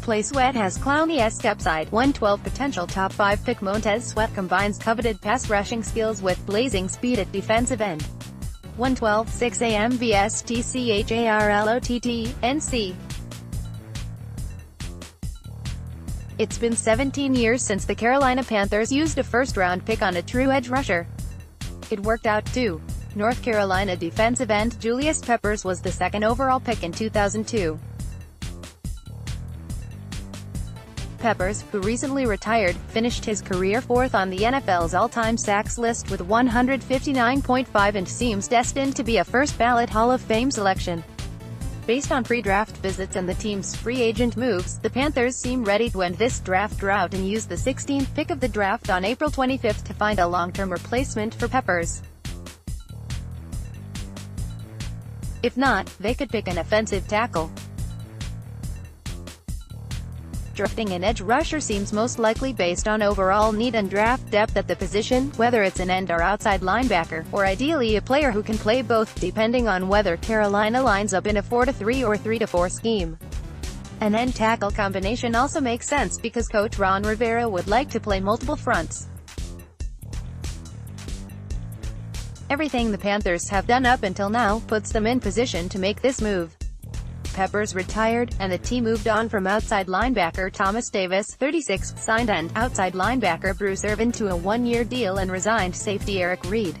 playSweat has Clowney-esque upside. 112 potential top 5 pick Montez Sweat combines coveted pass rushing skills with blazing speed at defensive end. 112, 6 a.m. BSTCHARLOTTE, NC. It's been 17 years since the Carolina Panthers used a first-round pick on a true edge rusher. It worked out too. North Carolina defensive end Julius Peppers was the second overall pick in 2002. Peppers, who recently retired, finished his career fourth on the NFL's all-time sacks list with 159.5 and seems destined to be a first-ballot Hall of Fame selection. Based on pre-draft visits and the team's free agent moves, the Panthers seem ready to end this draft drought and use the 16th pick of the draft on April 25 to find a long-term replacement for Peppers. If not, they could pick an offensive tackle. Drafting an edge rusher seems most likely based on overall need and draft depth at the position, whether it's an end or outside linebacker, or ideally a player who can play both, depending on whether Carolina lines up in a 4-3 or 3-4 scheme. An end-tackle combination also makes sense because coach Ron Rivera would like to play multiple fronts. Everything the Panthers have done up until now puts them in position to make this move. Peppers retired, and the team moved on from outside linebacker Thomas Davis, 36, signed and outside linebacker Bruce Irvin to a one-year deal and resigned safety Eric Reed.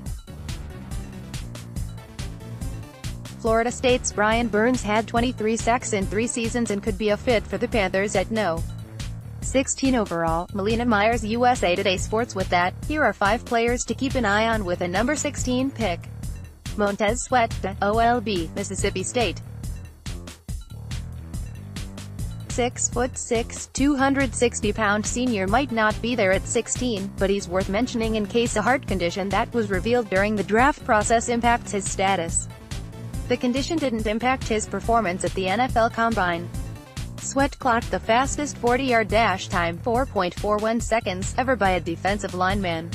Florida State's Brian Burns had 23 sacks in 3 seasons and could be a fit for the Panthers at No. 16 overall. Melina Myers, USA Today Sports. With that, here are 5 players to keep an eye on with a number 16 pick. Montez Sweat, OLB, Mississippi State. 6'6", 260-pound senior might not be there at 16, but he's worth mentioning in case a heart condition that was revealed during the draft process impacts his status. The condition didn't impact his performance at the NFL Combine. Sweat clocked the fastest 40-yard dash time, 4.41 seconds, ever by a defensive lineman.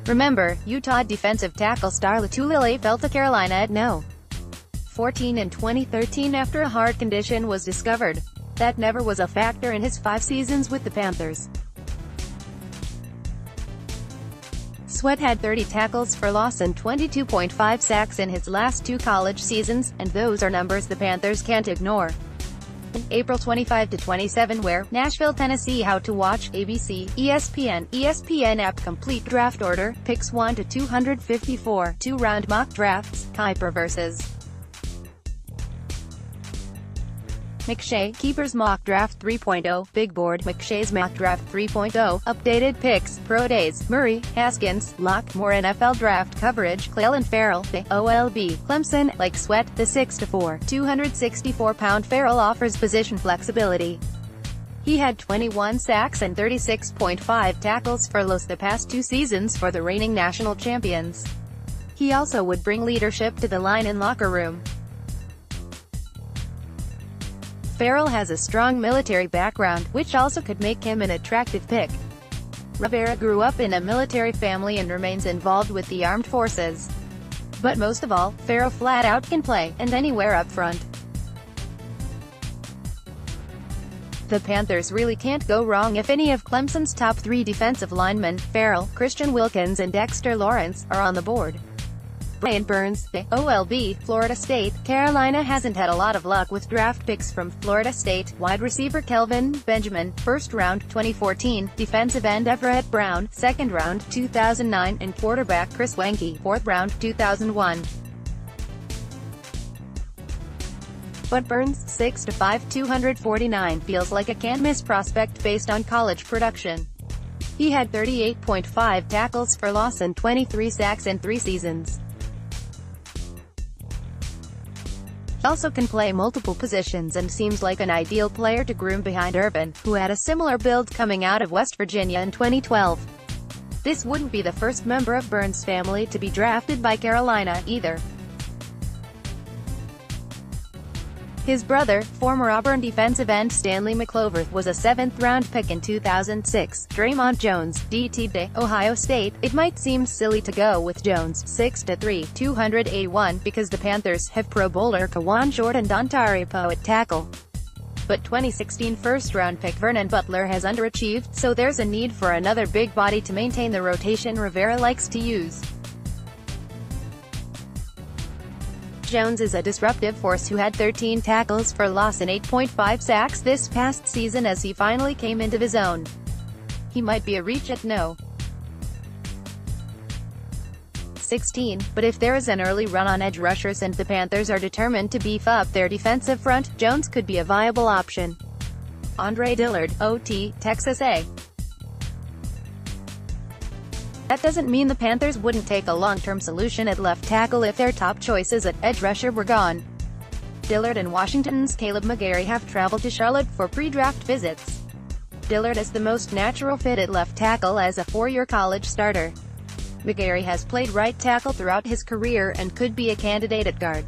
Remember, Utah defensive tackle star Latulilae fell to Carolina at No. 14 in 2013 after a heart condition was discovered. That never was a factor in his 5 seasons with the Panthers. Sweat had 30 tackles for loss and 22.5 sacks in his last 2 college seasons, and those are numbers the Panthers can't ignore. April 25-27 where, Nashville, Tennessee. How to watch, ABC, ESPN app. Complete draft order, picks 1 to 254, 2-round mock drafts, Kuiper vs. McShay, Keepers Mock Draft 3.0, Big Board, McShay's Mock Draft 3.0, Updated Picks, Pro Days, Murray, Haskins, Locke, more NFL Draft coverage, Clelin Ferrell, the OLB, Clemson, like Sweat, the 6'4", 264-pound Ferrell offers position flexibility. He had 21 sacks and 36.5 tackles for loss the past 2 seasons for the reigning national champions. He also would bring leadership to the line and locker room. Ferrell has a strong military background, which also could make him an attractive pick. Rivera grew up in a military family and remains involved with the armed forces. But most of all, Ferrell flat out can play, and anywhere up front. The Panthers really can't go wrong if any of Clemson's top 3 defensive linemen, Ferrell, Christian Wilkins and Dexter Lawrence, are on the board. Brian Burns, the OLB, Florida State. Carolina hasn't had a lot of luck with draft picks from Florida State. Wide receiver Kelvin Benjamin, 1st round, 2014, defensive end Everett Brown, 2nd round, 2009, and quarterback Chris Wenke, 4th round, 2001. But Burns, 6'5", 249, feels like a can't-miss prospect based on college production. He had 38.5 tackles for loss and 23 sacks in 3 seasons. He also can play multiple positions and seems like an ideal player to groom behind Irvin, who had a similar build coming out of West Virginia in 2012. This wouldn't be the first member of Burns' family to be drafted by Carolina, either. His brother, former Auburn defensive end Stanley McClover, was a 7th-round pick in 2006. Draymond Jones, DT, Ohio State. It might seem silly to go with Jones, 6'3", 281, because the Panthers have Pro Bowler Kawan Jordan-Dontaripo at tackle. But 2016 first-round pick Vernon Butler has underachieved, so there's a need for another big body to maintain the rotation Rivera likes to use. Jones is a disruptive force who had 13 tackles for loss and 8.5 sacks this past season as he finally came into his own. He might be a reach at no. 16, but if there is an early run on edge rushers and the Panthers are determined to beef up their defensive front, Jones could be a viable option. Andre Dillard, OT, Texas A. That doesn't mean the Panthers wouldn't take a long-term solution at left tackle if their top choices at edge rusher were gone. Dillard and Washington's Caleb McGarry have traveled to Charlotte for pre-draft visits. Dillard is the most natural fit at left tackle as a four-year college starter. McGarry has played right tackle throughout his career and could be a candidate at guard.